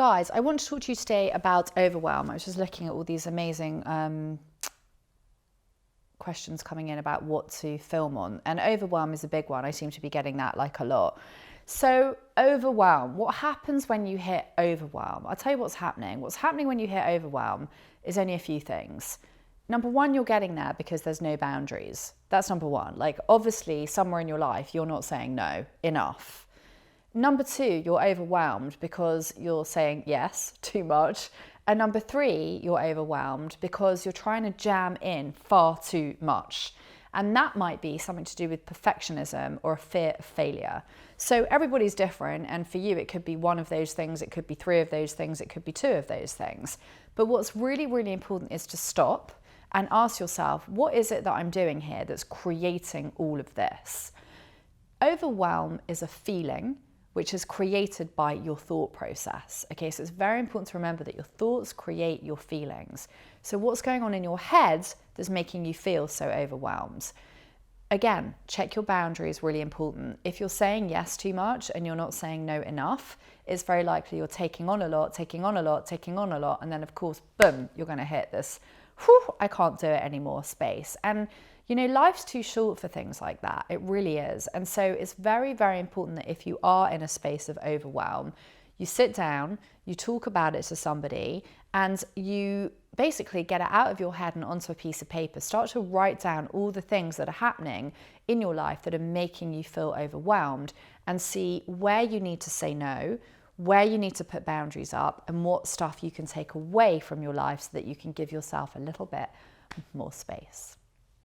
guys, I want to talk to you today about overwhelm. I was just looking at all these amazing questions coming in about what to film on, and overwhelm is a big one. I seem to be getting that like a lot. So overwhelm, what happens when you hit overwhelm? I'll tell you what's happening. What's happening when you hit overwhelm is only a few things. Number one, you're getting there because there's no boundaries. That's number one. Like, obviously somewhere in your life you're not saying no enough. Number two, you're overwhelmed because you're saying yes too much. And number three, you're overwhelmed because you're trying to jam in far too much. And that might be something to do with perfectionism or a fear of failure. So everybody's different. And for you, it could be one of those things. It could be three of those things. It could be two of those things. But what's really, really important is to stop and ask yourself, what is it that I'm doing here that's creating all of this? Overwhelm is a feeling which is created by your thought process. Okay, so it's very important to remember that your thoughts create your feelings. So what's going on in your head that's making you feel so overwhelmed? Again, check your boundaries, really important. If you're saying yes too much and you're not saying no enough, it's very likely you're taking on a lot, taking on a lot, taking on a lot, and then of course, boom, you're gonna hit this, I can't do it anymore space. And you know, life's too short for things like that. It really is. And so it's very, very important that if you are in a space of overwhelm, you sit down, you talk about it to somebody, and you basically get it out of your head and onto a piece of paper. Start to write down all the things that are happening in your life that are making you feel overwhelmed, and see where you need to say no, where you need to put boundaries up, and what stuff you can take away from your life so that you can give yourself a little bit more space.